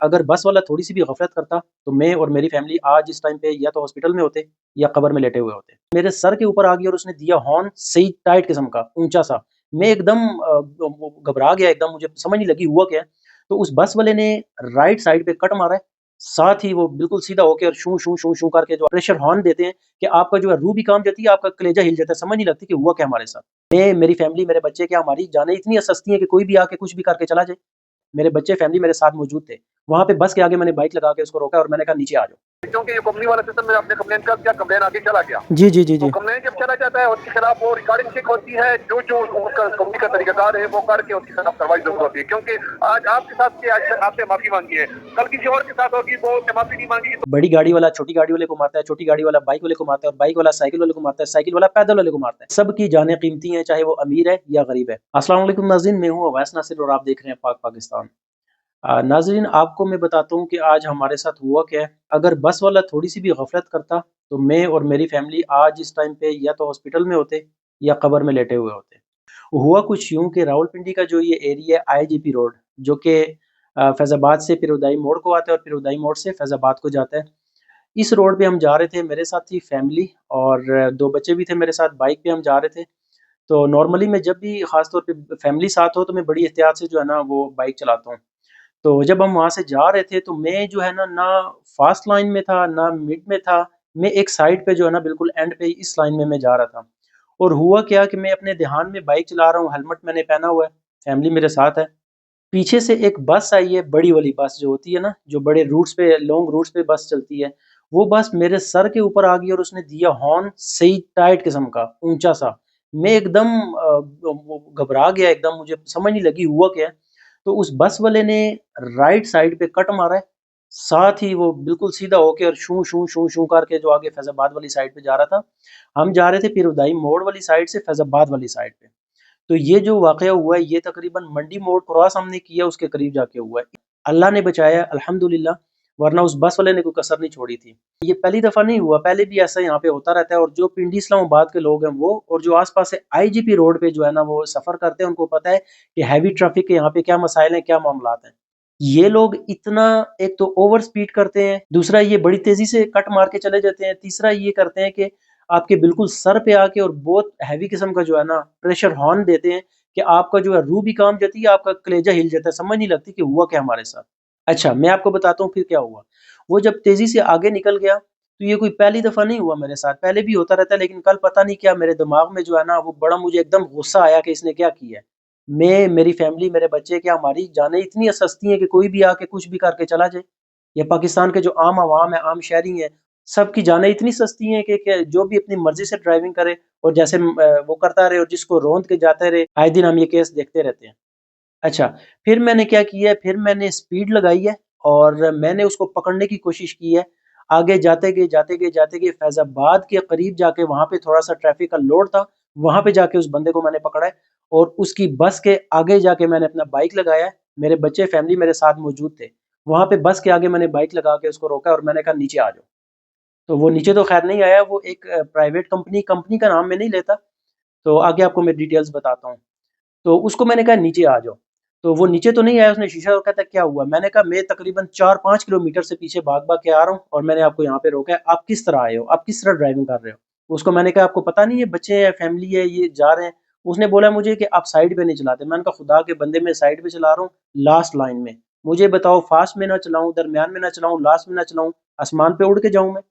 اگر بس والا تھوڑی سی بھی غفلت کرتا تو میں اور میری فیملی آج اس ٹائم پہ یا تو ہاسپٹل میں ہوتے یا قبر میں لیٹے ہوئے ہوتے۔ میرے سر کے اوپر آ گیا اور اس نے دیا ہارن صحیح ٹائٹ قسم کا اونچا سا، میں ایک دم گھبرا گیا، ایک دم مجھے سمجھ نہیں لگی ہوا کیا ہے۔ تو اس بس والے نے رائٹ سائڈ پہ کٹ مارا ہے، ساتھ ہی وہ بالکل سیدھا ہو کے اور شوں شوں شوں شوں کر کے جو پریشر ہارن دیتے ہیں کہ آپ کا جو ہے روح بھی کام جاتی ہے، آپ کا کلیجہ ہل جاتا ہے، سمجھ نہیں لگتی کہ ہوا کیا ہمارے ساتھ۔ میں، میری فیملی، میرے بچے، کیا ہماری جانیں اتنی سستی ہیں کہ کوئی بھی آ کے کچھ بھی کر کے چلا جائے۔ میرے بچے، فیملی میرے ساتھ موجود تھے وہاں پہ۔ بس کے آگے میں نے بائک لگا کے اس کو روکا اور میں نے کہا نیچے آ جاؤ، کیونکہ یہ کمپنی والا سسٹم میں آپ نے کمپلین کر دیا، کمپلین آگے چلا گیا۔ جی جی جی تو جی کمپلین جب چلا جاتا ہے اس کے خلاف وہ ریکارڈنگ چیک ہوتی ہے، جو اس کا کمپنی کا طریقہ کار ہے وہ کر کے اس کے خلاف کارروائی ضرور ہوتی ہے۔ کیونکہ آج آپ کے ساتھ کیا، آج آپ سے معافی مانگی ہے، کل کسی اور کے ساتھ ہوگی وہ معافی نہیں مانگی گی۔ بڑی گاڑی والا چھوٹی گاڑی والے کو مارتا ہے، چھوٹی گاڑی والا بائک والے کو مارتا ہے، اور بائک والا سائیکل والے کو مارتا ہے، سائیکل والا پیدل والے کو مارتا ہے۔ سب کی جانیں قیمتی ہیں، چاہے وہ امیر ہے یا غریب ہے۔ السلام علیکم ناظرین، میں ہوں اویس ناصر اور آپ دیکھ رہے ہیں پاک پاکستان۔ ناظرین، آپ کو میں بتاتا ہوں کہ آج ہمارے ساتھ ہوا کیا ہے۔ اگر بس والا تھوڑی سی بھی غفلت کرتا تو میں اور میری فیملی آج اس ٹائم پہ یا تو ہاسپٹل میں ہوتے یا قبر میں لیٹے ہوئے ہوتے۔ ہوا کچھ یوں کہ راولپنڈی کا جو یہ ایریا ہے آئی جی پی روڈ، جو کہ فیض آباد سے پیرودائی موڑ کو آتا ہے اور پیرودائی موڑ سے فیض آباد کو جاتا ہے، اس روڈ پہ ہم جا رہے تھے، میرے ساتھ تھی فیملی اور دو بچے بھی تھے میرے ساتھ، بائک پہ ہم جا رہے تھے۔ تو نارملی میں جب بھی خاص طور پہ فیملی ساتھ ہو تو میں بڑی احتیاط سے جو ہے نا وہ بائک چلاتا ہوں۔ تو جب ہم وہاں سے جا رہے تھے تو میں جو ہے نا نہ فاسٹ لائن میں تھا نہ مڈ میں تھا، میں ایک سائڈ پہ جو ہے نا بالکل اینڈ پہ اس لائن میں جا رہا تھا۔ اور ہوا کیا کہ میں اپنے دھیان میں بائک چلا رہا ہوں، ہیلمٹ میں نے پہنا ہوا ہے، فیملی میرے ساتھ ہے۔ پیچھے سے ایک بس آئی ہے، بڑی والی بس جو ہوتی ہے نا، جو بڑے روٹس پہ، لانگ روٹس پہ بس چلتی ہے، وہ بس میرے سر کے اوپر آ گئی اور اس نے دیا ہارن صحیح ٹائٹ قسم کا اونچا سا، میں ایک دم گھبرا گیا، ایک دم مجھے سمجھ نہیں لگی ہوا کیا ہے۔ تو اس بس والے نے رائٹ سائڈ پہ کٹ مارا ہے، ساتھ ہی وہ بالکل سیدھا ہو کے اور شوں شوں شوں شوں کر کے جو آگے فیض آباد والی سائڈ پہ جا رہا تھا۔ ہم جا رہے تھے پیرودائی موڑ والی سائڈ سے فیض آباد والی سائڈ پہ۔ تو یہ جو واقعہ ہوا ہے یہ تقریباً منڈی موڑ کراس ہم نے کیا، اس کے قریب جا کے ہوا ہے۔ اللہ نے بچایا الحمدللہ، ورنہ اس بس والے نے کوئی کسر نہیں چھوڑی تھی۔ یہ پہلی دفعہ نہیں ہوا، پہلے بھی ایسا یہاں پہ ہوتا رہتا ہے، اور جو پنڈی اسلام آباد کے لوگ ہیں وہ، اور جو آس پاس سے آئی جی پی روڈ پہ جو ہے نا وہ سفر کرتے ہیں، ان کو پتہ ہے کہ ہیوی ٹریفک کے یہاں پہ کیا مسائل ہیں، کیا معاملات ہیں۔ یہ لوگ اتنا، ایک تو اوور سپیڈ کرتے ہیں، دوسرا یہ بڑی تیزی سے کٹ مار کے چلے جاتے ہیں، تیسرا یہ کرتے ہیں کہ آپ کے بالکل سر پہ آ کے اور بہت ہیوی قسم کا جو ہے نا پریشر ہارن دیتے ہیں کہ آپ کا جو ہے روح بھی کام جاتی ہے، آپ کا کلیجہ ہل جاتا ہے، سمجھ نہیں لگتی کہ ہوا کیا ہمارے ساتھ۔ اچھا، میں آپ کو بتاتا ہوں پھر کیا ہوا۔ وہ جب تیزی سے آگے نکل گیا تو یہ کوئی پہلی دفعہ نہیں ہوا میرے ساتھ، پہلے بھی ہوتا رہتا ہے، لیکن کل پتہ نہیں کیا میرے دماغ میں جو ہے نا وہ بڑا مجھے ایک دم غصہ آیا کہ اس نے کیا کیا ہے۔ میں، میری فیملی، میرے بچے، کیا ہماری جانیں اتنی سستی ہیں کہ کوئی بھی آ کے کچھ بھی کر کے چلا جائے۔ یہ پاکستان کے جو عام عوام ہیں، عام شہری ہیں، سب کی جانیں اتنی سستی ہیں کہ جو بھی اپنی مرضی سے ڈرائیونگ کرے اور جیسے وہ کرتا رہے، اور جس کو روند کے جاتے رہے۔ آئے دن ہم یہ کیس دیکھتے رہتے ہیں۔ اچھا، پھر میں نے کیا کیا ہے، پھر میں نے سپیڈ لگائی ہے اور میں نے اس کو پکڑنے کی کوشش کی ہے۔ آگے جاتے گئے جاتے گئے جاتے گئے، فیض آباد کے قریب جا کے وہاں پہ تھوڑا سا ٹریفک کا لوڈ تھا، وہاں پہ جا کے اس بندے کو میں نے پکڑا ہے، اور اس کی بس کے آگے جا کے میں نے اپنا بائک لگایا ہے۔ میرے بچے، فیملی میرے ساتھ موجود تھے وہاں پہ، بس کے آگے میں نے بائک لگا کے اس کو روکا اور میں نے کہا نیچے آ جاؤ۔ تو وہ نیچے تو خیر نہیں آیا، وہ ایک پرائیویٹ کمپنی کا نام میں نہیں لیتا، تو آگے آپ کو میں ڈیٹیلز بتاتا ہوں۔ تو اس کو میں نے کہا نیچے آ جاؤ، تو وہ نیچے تو نہیں آیا، اس نے شیشہ روکا تھا، کیا ہوا؟ میں نے کہا میں تقریباً 4-5 کلومیٹر سے پیچھے بھاگ بھاگ کے آ رہا ہوں اور میں نے آپ کو یہاں پہ روکا ہے، آپ کس طرح آئے ہو، آپ کس طرح ڈرائیونگ کر رہے ہو؟ اس کو میں نے کہا آپ کو پتہ نہیں ہے بچے ہیں، فیملی ہے، یہ جا رہے ہیں۔ اس نے بولا مجھے کہ آپ سائیڈ پہ نہیں چلاتے۔ میں نے کہا خدا کے بندے، میں سائیڈ پہ چلا رہا ہوں، لاسٹ لائن میں، مجھے بتاؤ فاسٹ میں نہ چلاؤں، درمیان میں نہ چلاؤں، لاسٹ میں نہ چلاؤں، آسمان پہ اڑ کے جاؤں میں؟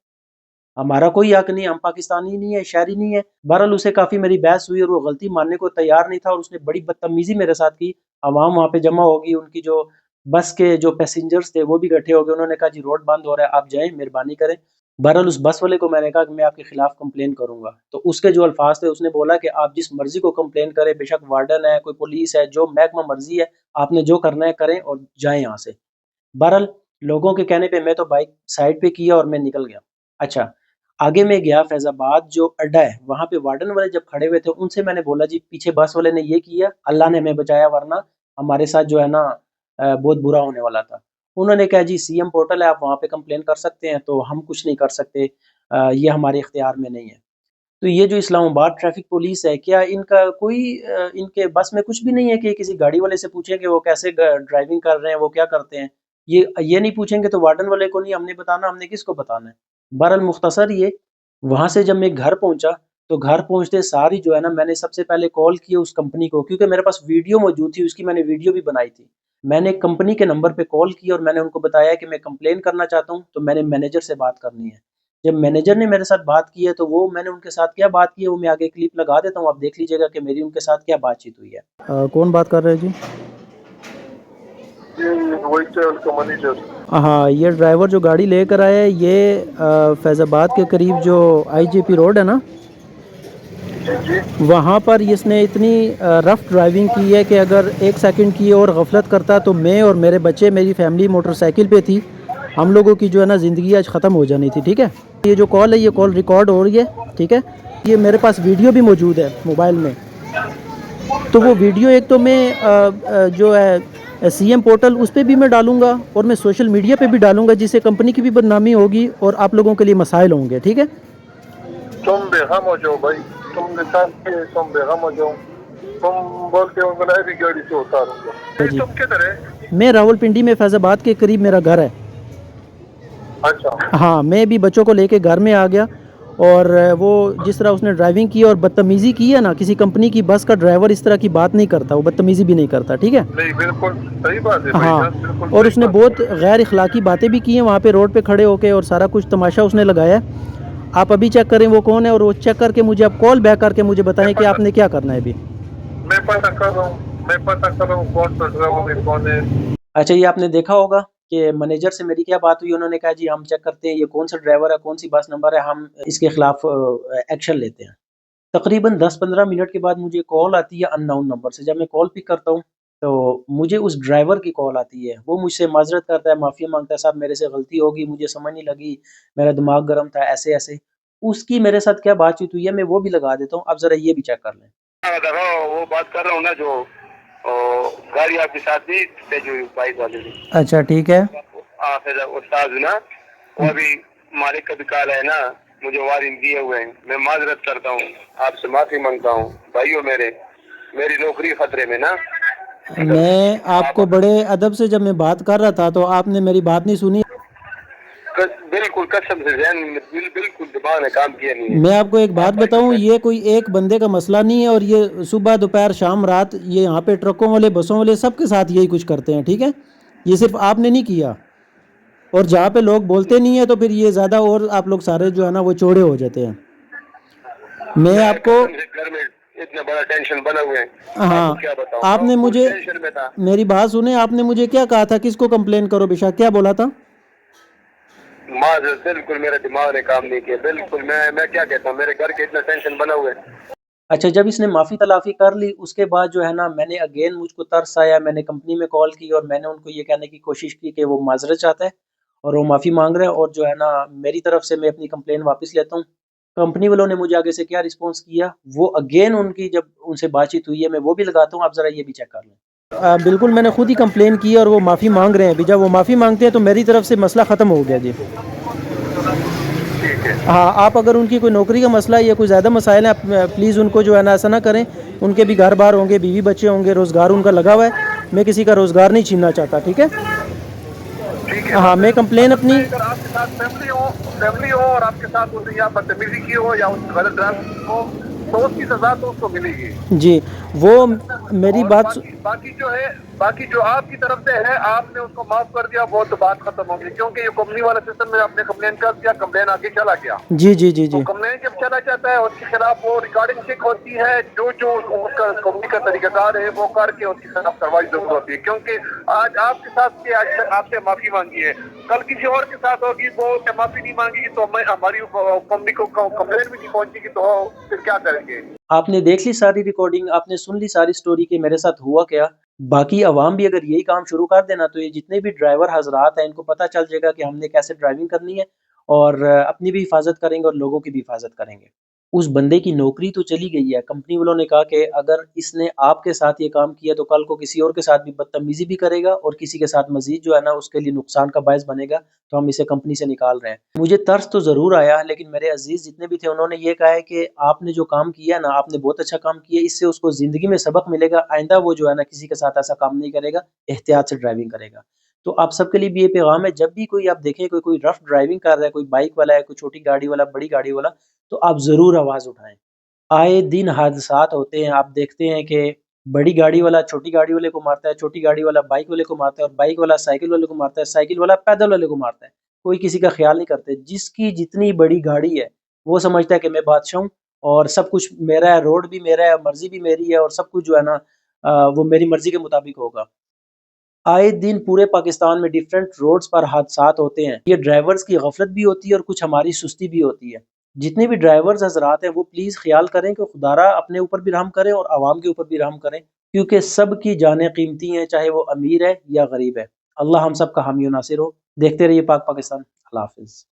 ہمارا کوئی حق نہیں، ہم پاکستانی نہیں ہے، شہری نہیں ہے۔ بہرحال اسے کافی میری بحث ہوئی اور وہ غلطی ماننے کو تیار نہیں تھا، اور اس نے بڑی بدتمیزی میرے ساتھ کی۔ عوام وہاں پہ جمع ہوگی، ان کی جو بس کے جو پیسنجرز تھے وہ بھی اکٹھے ہو گئے، انہوں نے کہا جی روڈ بند ہو رہا ہے، آپ جائیں، مہربانی کریں۔ بہرحال اس بس والے کو میں نے کہا کہ میں آپ کے خلاف کمپلین کروں گا، تو اس کے جو الفاظ تھے، اس نے بولا کہ آپ جس مرضی کو کمپلین کریں، بے شک وارڈن ہے، کوئی پولیس ہے، جو محکمہ مرضی ہے، آپ نے جو کرنا ہے کریں اور جائیں یہاں سے۔ بہرحال لوگوں کے کہنے پہ میں تو بائک سائڈ پہ کیا اور میں نکل گیا۔ اچھا، آگے میں گیا فیض آباد جو اڈا ہے وہاں پہ، وارڈن والے جب کھڑے ہوئے تھے ان سے میں نے بولا جی پیچھے بس والے نے یہ کیا، اللہ نے ہمیں بچایا، ورنہ ہمارے ساتھ جو ہے نا بہت برا ہونے والا تھا۔ انہوں نے کہا جی سی ایم پورٹل ہے، آپ وہاں پہ کمپلین کر سکتے ہیں، تو ہم کچھ نہیں کر سکتے، یہ ہمارے اختیار میں نہیں ہے۔ تو یہ جو اسلام آباد ٹریفک پولیس ہے، کیا ان کا کوئی ان کے بس میں کچھ بھی نہیں ہے کہ کسی گاڑی والے سے پوچھیں کہ وہ کیسے ڈرائیونگ کر رہے ہیں، وہ کیا کرتے ہیں؟ یہ نہیں پوچھیں گے تو وارڈن والے کو نہیں ہم نے بتانا، ہم نے کس کو بتانا ہے؟ بہرحال مختصر یہ، وہاں سے جب میں گھر پہنچا تو گھر پہنچتے ساری جو ہے نا میں نے سب سے پہلے کال کی اس کمپنی کو، کیونکہ میرے پاس ویڈیو موجود تھی، اس کی میں نے ویڈیو بھی بنائی تھی۔ میں نے کمپنی کے نمبر پہ کال کی اور میں نے ان کو بتایا کہ میں کمپلین کرنا چاہتا ہوں، تو میں نے مینیجر سے بات کرنی ہے۔ جب مینیجر نے میرے ساتھ بات کی ہے تو وہ میں نے ان کے ساتھ کیا بات کی ہے وہ میں آگے کلپ لگا دیتا ہوں، آپ دیکھ لیجیے گا کہ میری ان کے ساتھ کیا بات چیت ہوئی ہے۔ کون بات کر رہے ہیں جی؟ ہاں، یہ ڈرائیور جو گاڑی لے کر آیا ہے یہ فیض آباد کے قریب جو آئی جے پی روڈ ہے نا، وہاں پر اس نے اتنی رف ڈرائیونگ کی ہے کہ اگر ایک سیکنڈ کی اور غفلت کرتا تو میں اور میرے بچے، میری فیملی موٹر سائیکل پہ تھی، ہم لوگوں کی جو ہے نا زندگی آج ختم ہو جانی تھی، ٹھیک ہے؟ یہ جو کال ہے یہ کال ریکارڈ ہو رہی ہے، ٹھیک ہے؟ یہ میرے پاس ویڈیو بھی موجود ہے موبائل میں، تو وہ ویڈیو ایک تو میں جو ہے سی ایم پورٹل اس پہ بھی میں ڈالوں گا اور میں سوشل میڈیا پہ بھی ڈالوں گا، جس سے کمپنی کی بھی بدنامی ہوگی اور آپ لوگوں کے لیے مسائل ہوں گے، ٹھیک ہے؟ تم بے غم ہو جاؤ بھائی، تم بے غم ہو جاؤ، تم بولتے ہو میں بھی گاڑی سے اتاروں گا۔ جی، تم کدھر ہے؟ میں راول پنڈی میں فیض آباد کے قریب میرا گھر ہے۔ اچھا، ہاں، میں بھی بچوں کو لے کے گھر میں آ گیا، اور وہ جس طرح اس نے ڈرائیونگ کی اور بدتمیزی کی ہے نا، کسی کمپنی کی بس کا ڈرائیور اس طرح کی بات نہیں کرتا، وہ بدتمیزی بھی نہیں کرتا، ٹھیک ہے؟ نہیں بالکل صحیح بات ہے بھائی ہاں، جان، بالکل اور صحیح اس نے بات بہت غیر اخلاقی باتیں بھی کی ہیں وہاں پہ روڈ پہ کھڑے ہو کے، اور سارا کچھ تماشا اس نے لگایا ہے۔ آپ ابھی چیک کریں وہ کون ہے، اور وہ چیک کر کے مجھے آپ کال بیک کر کے مجھے بتائیں کہ آپ نے کیا کرنا ہے ابھی۔ میں پتہ کر رہا ہوں کون سا ڈرائیور ہے کون ہے۔ اچھا، یہ آپ نے دیکھا ہوگا کہ منیجر سے میری کیا بات ہوئی، انہوں نے کہا جی ہم چیک کرتے ہیں یہ کون سا ڈرائیور ہے، کون سی بس نمبر ہے، ہم اس کے خلاف ایکشن لیتے ہیں۔ تقریباً 10-15 منٹ کے بعد مجھے کال آتی ہے ان نون نمبر سے۔ جب میں کال پک کرتا ہوں تو مجھے اس ڈرائیور کی کال آتی ہے، وہ مجھ سے معذرت کرتا ہے، معافی مانگتا ہے، صاحب میرے سے غلطی ہوگی، مجھے سمجھ نہیں لگی، میرا دماغ گرم تھا، ایسے ایسے۔ اس کی میرے ساتھ کیا بات چیت ہوئی ہے میں وہ بھی لگا دیتا ہوں، اب ذرا یہ بھی چیک کر لیں۔ وہ بات کر رہا ہوں نا جو گاڑی آپ کے ساتھ تھی جو بائک والے نے۔ اچھا، ٹھیک ہے۔ پھر استاد نا وہ ابھی مالک کا بھی کال ہے نا، مجھے وارننگ دیے ہوئے ہیں، میں معذرت کرتا ہوں، آپ سے معافی مانگتا ہوں بھائیو، میری نوکری خطرے میں نا۔ میں آپ کو بڑے ادب سے جب میں بات کر رہا تھا تو آپ نے میری بات نہیں سنی۔ بالکل قسم سے ذہن میں بالکل دماغ نے کام کیا نہیں ہے۔ میں آپ کو ایک بات بتاؤں، یہ کوئی ایک بندے کا مسئلہ نہیں ہے، اور یہ صبح دوپہر شام رات یہ یہاں پہ ٹرکوں والے بسوں والے سب کے ساتھ یہی کچھ کرتے ہیں، ٹھیک ہے؟ یہ صرف آپ نے نہیں کیا، اور جہاں پہ لوگ بولتے نہیں ہیں تو پھر یہ زیادہ اور آپ لوگ سارے جو ہے نا وہ چوڑے ہو جاتے ہیں۔ میں آپ کو گھر میں اتنا بڑا ٹینشن بنا ہوئے ہیں، ہاں، کیا بتاؤں، آپ نے فل مجھے ٹینشن میں تھا۔ میری بات سنیں، آپ نے مجھے کیا کہا تھا، کس کو کمپلین کرو بشا، کیا بولا تھا؟ معذرت، بالکل میرے دماغ نے کام نہیں کیا، بالکل میں کیا کہتا ہوں، میرے گھر کے اتنا ٹینشن بنا ہوئے ہیں۔ اچھا، جب اس نے معافی تلافی کر لی اس کے بعد جو ہے نا میں نے اگین، مجھ کو ترس آیا، میں نے کمپنی میں کال کی اور میں نے ان کو یہ کہنے کی کوشش کی کہ وہ معذرت چاہتا ہے اور وہ معافی مانگ رہا ہے، اور جو ہے نا میری طرف سے میں اپنی کمپلین واپس لیتا ہوں۔ کمپنی والوں نے مجھے آگے سے کیا رسپانس کیا، وہ اگین ان کی جب ان سے بات چیت ہوئی ہے میں وہ بھی لگاتا ہوں، آپ ذرا یہ بھی چیک کر لیں۔ بالکل، میں نے خود ہی کمپلین کی اور وہ معافی مانگ رہے ہیں ابھی، جب وہ معافی مانگتے ہیں تو میری طرف سے مسئلہ ختم ہو گیا جی۔ ہاں، آپ اگر ان کی کوئی نوکری کا مسئلہ یا کوئی زیادہ مسائل ہیں، آپ پلیز ان کو جو ہے نا ایسا نہ کریں، ان کے بھی گھر بار ہوں گے، بیوی بچے ہوں گے، روزگار ان کا لگا ہوا ہے، میں کسی کا روزگار نہیں چھیننا چاہتا، ٹھیک ہے؟ ہاں، میں کمپلین اپنی اگر آپ کے ساتھ فیملی ہو اور آپ کے ساتھ اس نے یا بدتمیزی کی ہو یا اس کی غلط ڈرائیونگ کی ہو تو اس کی سزا تو اس کو ملے گی جی، وہ میری اور بات باقی جو آپ کی طرف سے ہے، آپ نے اس کو معاف کر دیا، وہ تو بات ختم ہوگی، کیونکہ یہ کمپنی والا سسٹم میں آپ نے کمپلین کر دیا، کمپلین آگے چلا گیا۔ جی جی جی تو جی کمپلین جب چلا جاتا ہے اس کے خلاف وہ ریکارڈنگ چیک ہوتی ہے، جو اس کا کمپنی کا طریقہ کار ہے وہ کر کے اس کے خلاف کارروائی ضرور ہوتی ہے، کیونکہ آج آپ کے ساتھ کی، آج آپ سے معافی مانگی ہے، کل کسی اور کے ساتھ ہوگی وہ معافی نہیں مانگے گی تو ہماری کمپنی کو کمپلین بھی نہیں پہنچے گی، تو پھر کیا کریں گے؟ آپ نے دیکھ لی ساری ریکارڈنگ، آپ نے سن لی ساری سٹوری کہ میرے ساتھ ہوا کیا۔ باقی عوام بھی اگر یہی کام شروع کر دینا تو یہ جتنے بھی ڈرائیور حضرات ہیں ان کو پتہ چل جائے گا کہ ہم نے کیسے ڈرائیونگ کرنی ہے، اور اپنی بھی حفاظت کریں گے اور لوگوں کی بھی حفاظت کریں گے۔ اس بندے کی نوکری تو چلی گئی ہے، کمپنی والوں نے کہا کہ اگر اس نے آپ کے ساتھ یہ کام کیا تو کل کو کسی اور کے ساتھ بھی بدتمیزی بھی کرے گا اور کسی کے ساتھ مزید جو ہے نا اس کے لیے نقصان کا باعث بنے گا، تو ہم اسے کمپنی سے نکال رہے ہیں۔ مجھے ترس تو ضرور آیا، لیکن میرے عزیز جتنے بھی تھے انہوں نے یہ کہا ہے کہ آپ نے جو کام کیا نا، آپ نے بہت اچھا کام کیا، اس سے اس کو زندگی میں سبق ملے گا، آئندہ وہ جو ہے نا کسی کے ساتھ ایسا کام نہیں کرے گا، احتیاط سے ڈرائیونگ کرے گا۔ تو آپ سب کے لیے بھی یہ پیغام ہے، جب بھی کوئی آپ دیکھیں کوئی رف ڈرائیونگ کر رہا ہے، کوئی بائک والا ہے، کوئی چھوٹی گاڑی والا، بڑی گاڑی والا، تو آپ ضرور آواز اٹھائیں۔ آئے دن حادثات ہوتے ہیں، آپ دیکھتے ہیں کہ بڑی گاڑی والا چھوٹی گاڑی والے کو مارتا ہے، چھوٹی گاڑی والا بائک والے کو مارتا ہے، اور بائک والا سائیکل والے کو مارتا ہے، سائیکل والا پیدل والے کو مارتا ہے۔ کوئی کسی کا خیال نہیں کرتے۔ جس کی جتنی بڑی گاڑی ہے وہ سمجھتا ہے کہ میں بادشاہ ہوں اور سب کچھ میرا ہے، روڈ بھی میرا ہے، مرضی بھی میری ہے، اور سب کچھ جو ہے نا وہ میری مرضی کے مطابق ہوگا۔ آئے دن پورے پاکستان میں ڈیفرنٹ روڈز پر حادثات ہوتے ہیں۔ یہ ڈرائیورز کی غفلت بھی ہوتی ہے اور کچھ ہماری سستی بھی ہوتی ہے۔ جتنے بھی ڈرائیورز حضرات ہیں وہ پلیز خیال کریں کہ خدارہ اپنے اوپر بھی رحم کریں اور عوام کے اوپر بھی رحم کریں، کیونکہ سب کی جانیں قیمتی ہیں، چاہے وہ امیر ہے یا غریب ہے۔ اللہ ہم سب کا حامی و ناصر ہو۔ دیکھتے رہیے پاک پاکستان۔ اللہ حافظ۔